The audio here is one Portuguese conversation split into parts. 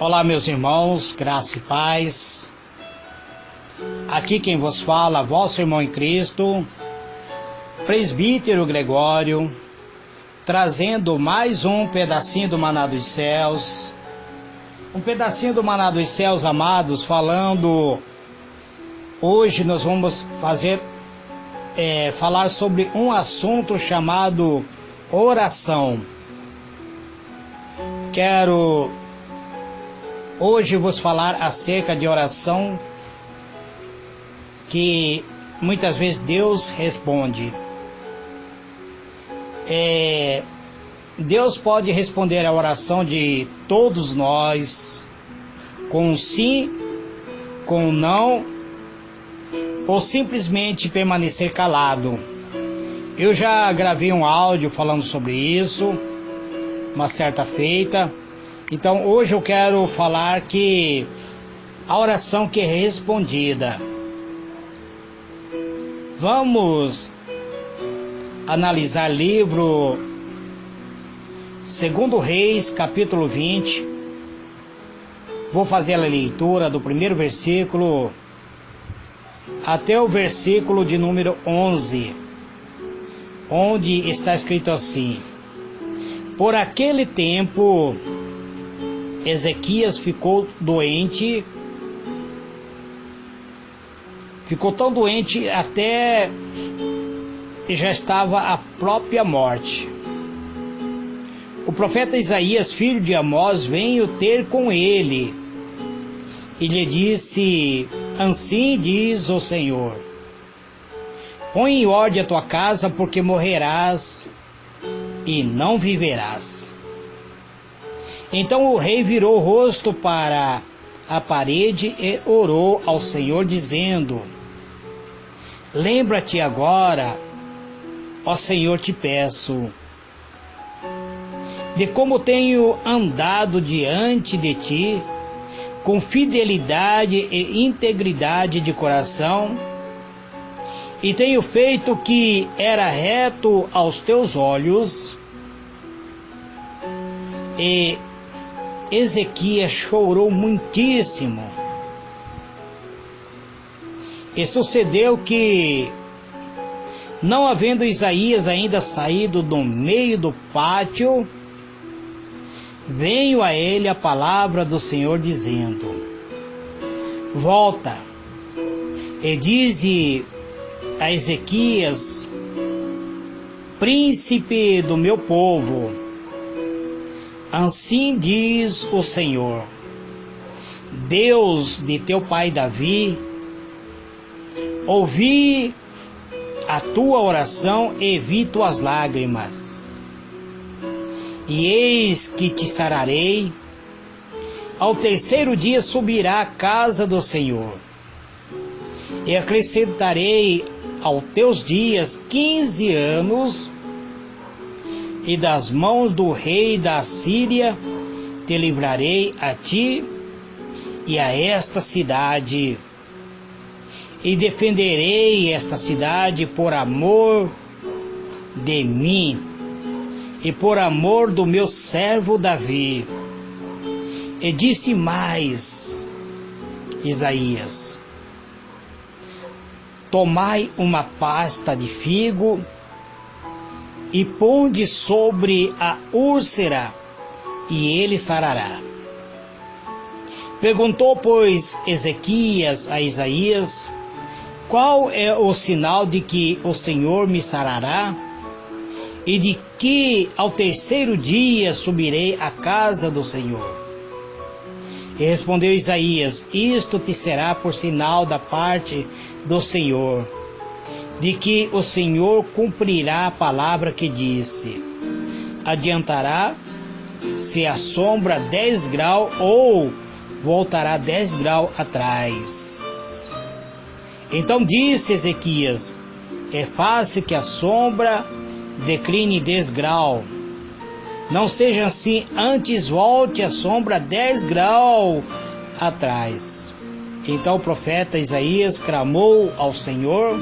Olá, meus irmãos, graça e paz. Aqui quem vos fala, vosso irmão em Cristo, presbítero Gregório, trazendo mais um pedacinho do Maná dos Céus. Um pedacinho do Maná dos Céus, amados, falando. Hoje nós vamos falar sobre um assunto chamado oração. Quero hoje vos falar acerca de oração, que muitas vezes Deus responde. Deus pode responder a oração de todos nós, com sim, com não, ou simplesmente permanecer calado. Eu já gravei um áudio falando sobre isso, uma certa feita. Então hoje eu quero falar que a oração que é respondida. Vamos analisar livro 2 Reis, capítulo 20. Vou fazer a leitura do primeiro versículo até o versículo de número 11, onde está escrito assim: Por aquele tempo Ezequias ficou doente, ficou tão doente até já estava a própria morte. O profeta Isaías, filho de Amós, veio ter com ele e lhe disse: Assim diz o Senhor: Põe em ordem a tua casa, porque morrerás e não viverás. Então o rei virou o rosto para a parede e orou ao Senhor, dizendo: Lembra-te agora, ó Senhor, te peço, de como tenho andado diante de ti, com fidelidade e integridade de coração, e tenho feito o que era reto aos teus olhos. E Ezequias chorou muitíssimo. E sucedeu que, não havendo Isaías ainda saído do meio do pátio, veio a ele a palavra do Senhor dizendo: Volta e dize a Ezequias, príncipe do meu povo, assim diz o Senhor, Deus de teu pai Davi, ouvi a tua oração e vi tuas lágrimas. E eis que te sararei. Ao terceiro dia subirá à casa do Senhor, e acrescentarei aos teus dias 15 anos, e das mãos do rei da Assíria te livrarei a ti e a esta cidade, e defenderei esta cidade por amor de mim e por amor do meu servo Davi. E disse mais Isaías: Tomai uma pasta de figo e ponde sobre a úlcera, e ele sarará. Perguntou, pois, Ezequias a Isaías: Qual é o sinal de que o Senhor me sarará? E de que ao terceiro dia subirei à casa do Senhor? E respondeu Isaías: Isto te será por sinal da parte do Senhor, de que o Senhor cumprirá a palavra que disse: Adiantará se a sombra 10 graus ou voltará 10 graus atrás. Então disse Ezequias: É fácil que a sombra decline 10 graus. Não seja assim, antes volte a sombra 10 graus atrás. Então o profeta Isaías clamou ao Senhor,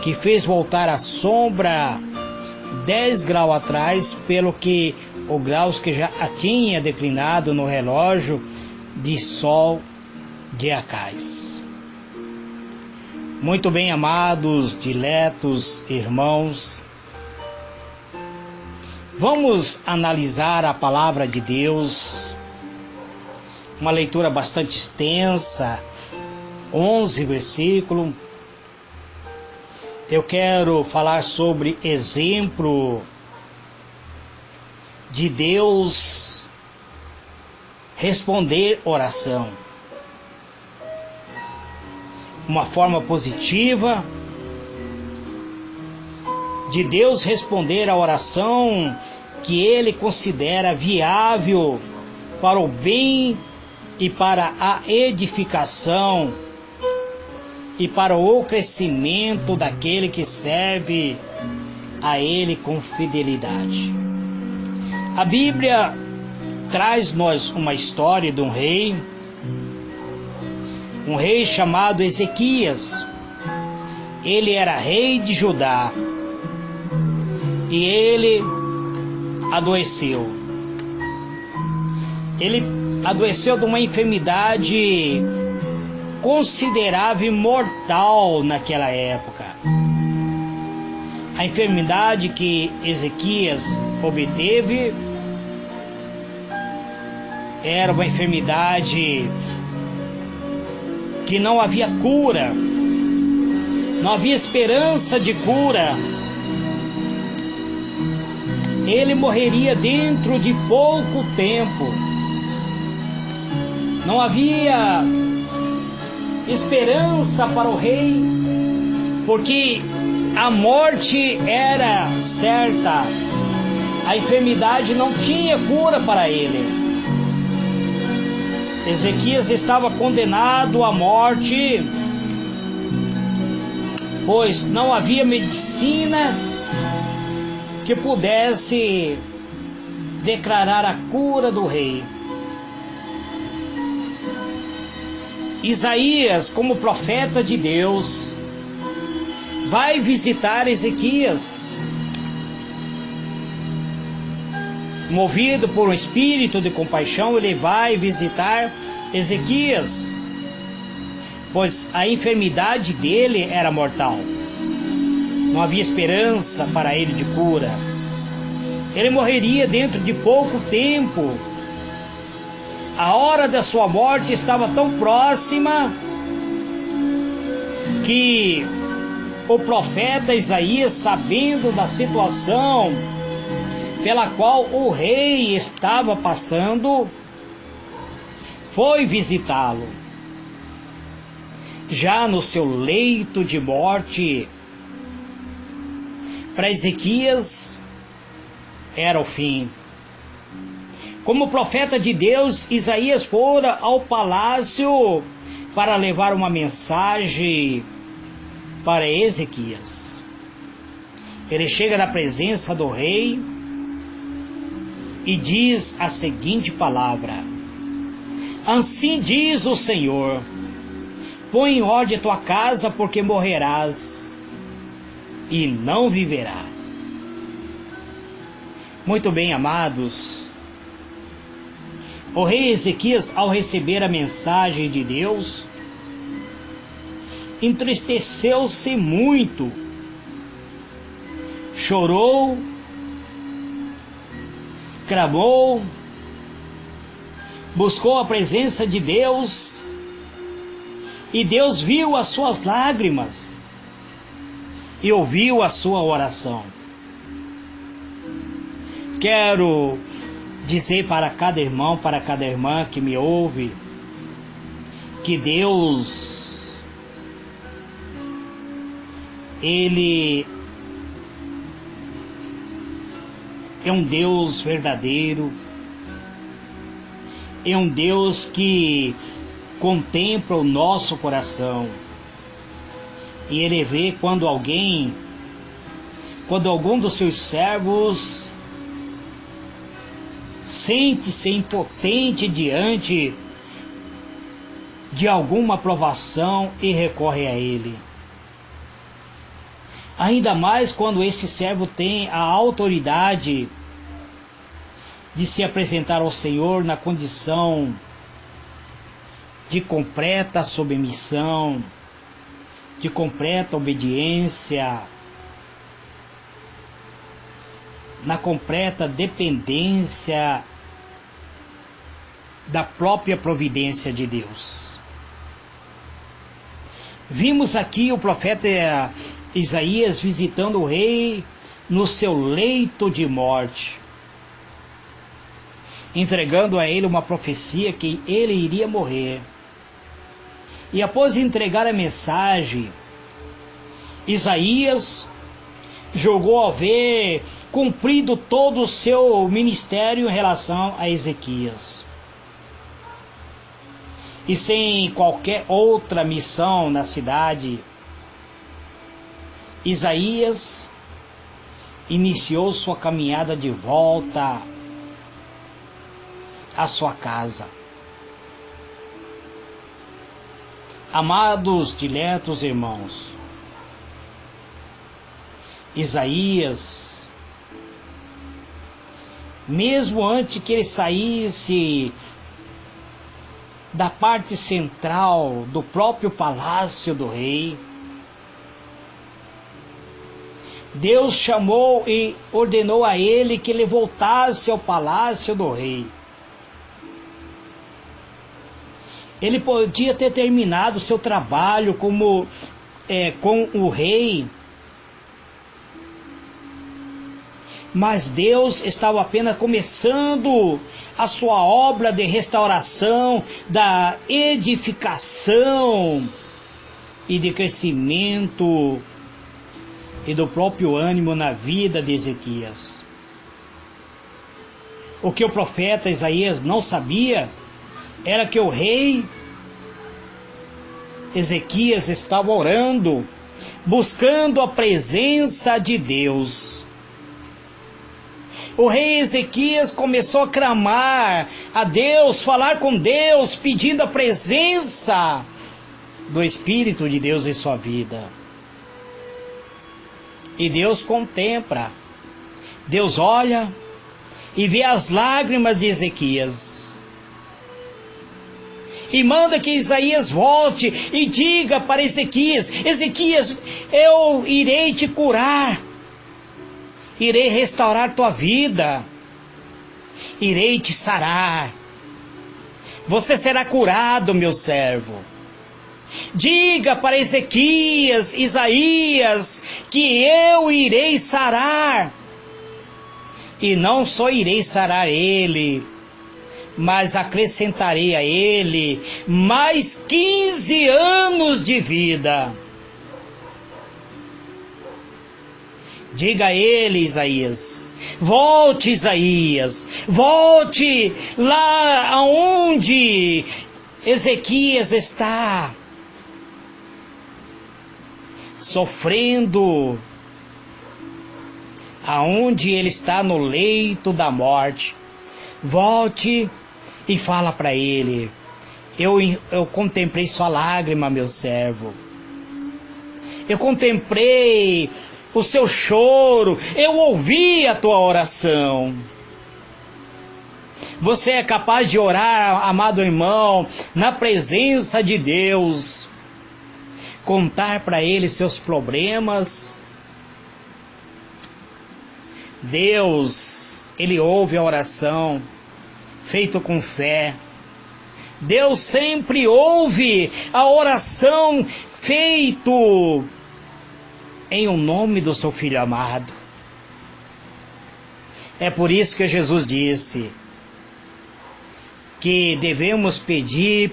que fez voltar a sombra 10 graus atrás, pelo que os graus que já tinha declinado no relógio de sol de Acais. Muito bem, amados, diletos irmãos, vamos analisar a palavra de Deus, uma leitura bastante extensa, 11 versículos. Eu quero falar sobre exemplo de Deus responder oração. Uma forma positiva de Deus responder a oração que Ele considera viável para o bem e para a edificação e para o crescimento daquele que serve a Ele com fidelidade. A Bíblia traz-nos uma história de um rei chamado Ezequias. Ele era rei de Judá e ele adoeceu. Ele adoeceu de uma enfermidade considerável e mortal naquela época. A enfermidade que Ezequias obteve era uma enfermidade que não havia cura, não havia esperança de cura. Ele morreria dentro de pouco tempo. Não havia esperança para o rei, porque a morte era certa. A enfermidade não tinha cura para ele. Ezequias estava condenado à morte, pois não havia medicina que pudesse declarar a cura do rei. Isaías, como profeta de Deus, vai visitar Ezequias. Movido por um espírito de compaixão, ele vai visitar Ezequias, pois a enfermidade dele era mortal. Não havia esperança para ele de cura. Ele morreria dentro de pouco tempo. A hora da sua morte estava tão próxima que o profeta Isaías, sabendo da situação pela qual o rei estava passando, foi visitá-lo. Já no seu leito de morte, para Ezequias era o fim. Como profeta de Deus, Isaías fora ao palácio para levar uma mensagem para Ezequias. Ele chega na presença do rei e diz a seguinte palavra: assim diz o Senhor, põe em ordem a tua casa, porque morrerás e não viverá. Muito bem, amados, o rei Ezequias, ao receber a mensagem de Deus, entristeceu-se muito, chorou, clamou, buscou a presença de Deus, e Deus viu as suas lágrimas e ouviu a sua oração. Quero dizer para cada irmão, para cada irmã que me ouve, que Deus, Ele é um Deus verdadeiro, é um Deus que contempla o nosso coração, e Ele vê quando algum dos seus servos sente-se impotente diante de alguma provação e recorre a Ele. Ainda mais quando esse servo tem a autoridade de se apresentar ao Senhor na condição de completa submissão, de completa obediência, na completa dependência da própria providência de Deus. Vimos aqui o profeta Isaías visitando o rei no seu leito de morte, entregando a ele uma profecia que ele iria morrer. E após entregar a mensagem, Isaías julgou haver cumprido todo o seu ministério em relação a Ezequias. E sem qualquer outra missão na cidade, Isaías iniciou sua caminhada de volta à sua casa. Amados, diletos irmãos, Isaías, mesmo antes que ele saísse da parte central do próprio palácio do rei, Deus chamou e ordenou a ele que ele voltasse ao palácio do rei. Ele podia ter terminado seu trabalho com o rei, mas Deus estava apenas começando a sua obra de restauração, da edificação e de crescimento e do próprio ânimo na vida de Ezequias. O que o profeta Isaías não sabia era que o rei Ezequias estava orando, buscando a presença de Deus. O rei Ezequias começou a clamar a Deus, falar com Deus, pedindo a presença do Espírito de Deus em sua vida. E Deus contempla, Deus olha e vê as lágrimas de Ezequias. E manda que Isaías volte e diga para Ezequias: Ezequias, eu irei te curar, irei restaurar tua vida, irei te sarar, você será curado, meu servo. Diga para Ezequias, Isaías, que eu irei sarar, e não só irei sarar ele, mas acrescentarei a ele mais 15 anos de vida. Diga a ele, Isaías, volte lá aonde Ezequias está sofrendo, aonde ele está no leito da morte. Volte e fala para ele: eu contemplei sua lágrima, meu servo, eu contemplei o seu choro, eu ouvi a tua oração. Você é capaz de orar, amado irmão, na presença de Deus, contar para Ele seus problemas. Deus, Ele ouve a oração feita com fé. Deus sempre ouve a oração feita em o nome do seu Filho amado. É por isso que Jesus disse que devemos pedir,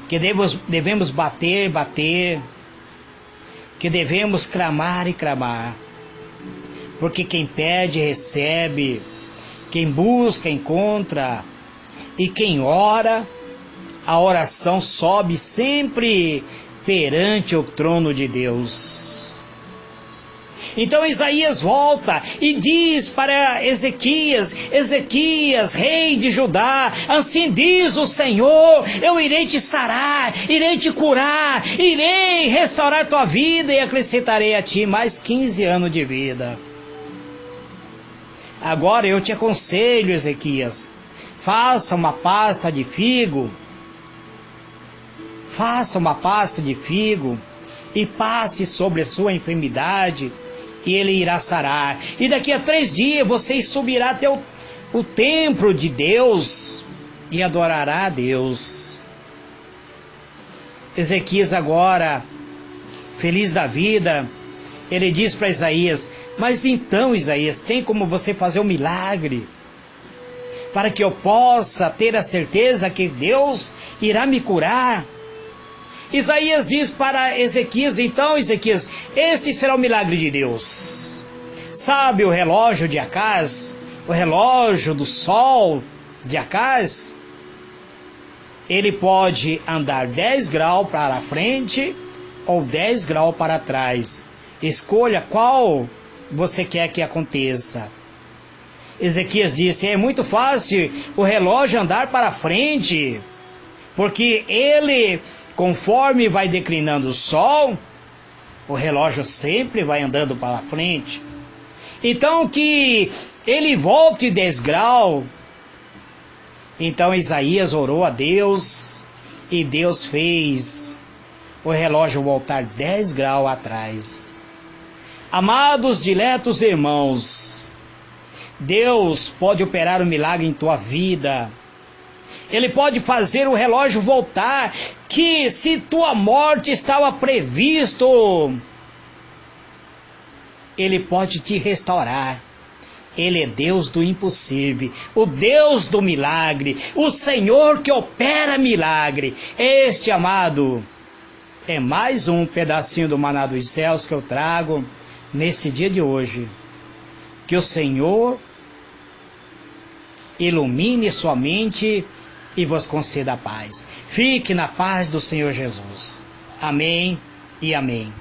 que devemos bater, que devemos clamar e clamar. Porque quem pede, recebe, quem busca, encontra, e quem ora, a oração sobe sempre perante o trono de Deus. Então Isaías volta e diz para Ezequias: Ezequias, rei de Judá, assim diz o Senhor, eu irei te sarar, irei te curar, irei restaurar tua vida e acrescentarei a ti mais 15 anos de vida. Agora eu te aconselho, Ezequias, faça uma pasta de figo faça uma pasta de figo e passe sobre a sua enfermidade, e ele irá sarar. E daqui a 3 dias você subirá até o templo de Deus e adorará a Deus. Ezequias agora, feliz da vida, ele diz para Isaías: mas então, Isaías, tem como você fazer um milagre para que eu possa ter a certeza que Deus irá me curar? Isaías diz para Ezequias: então, Ezequias, esse será o milagre de Deus. Sabe o relógio de Acaz, o relógio do sol de Acaz? Ele pode andar 10 graus para a frente ou 10 graus para trás. Escolha qual você quer que aconteça. Ezequias disse: é muito fácil o relógio andar para frente, porque ele, conforme vai declinando o sol, o relógio sempre vai andando para frente. Então que ele volte 10 graus. Então Isaías orou a Deus e Deus fez o relógio voltar 10 graus atrás. Amados, diletos irmãos, Deus pode operar um milagre em tua vida. Ele pode fazer o relógio voltar, que se tua morte estava previsto, Ele pode te restaurar. Ele é Deus do impossível, o Deus do milagre, o Senhor que opera milagre. Este, amado, é mais um pedacinho do maná dos céus que eu trago nesse dia de hoje. Que o Senhor ilumine sua mente e vos conceda a paz. Fique na paz do Senhor Jesus. Amém e amém.